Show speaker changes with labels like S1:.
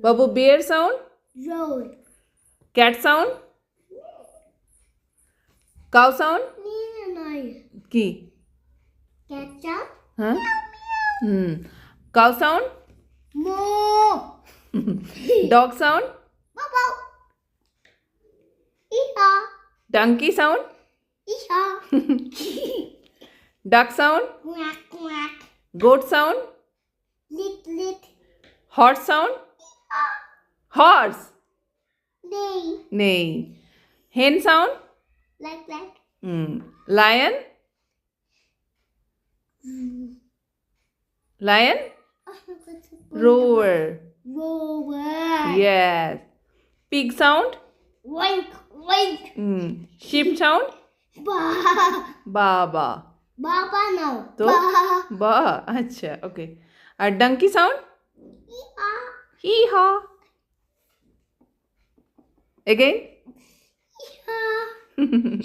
S1: Babu, bear sound,
S2: Road.
S1: cat sound, cow sound, key.
S2: Ketchup.
S1: Huh? Cow sound,
S2: Moo.
S1: dog sound,
S2: Bubble. Eehaw.
S1: donkey sound,
S2: Eehaw.
S1: duck sound,
S2: Quack quack.
S1: goat sound,
S2: Lit lit.
S1: horse sound, horse,
S2: Day.
S1: neigh. Hen sound,
S2: Like.
S1: lion, lion, roar.
S2: Rover.
S1: Yes. Pig sound,
S2: Wink wink.
S1: sheep sound,
S2: Ba.
S1: baba.
S2: Baba now.
S1: तो ba. अच्छा, okay. Donkey sound,
S2: Eehaw.
S1: hee haw. Again,
S2: Eehaw.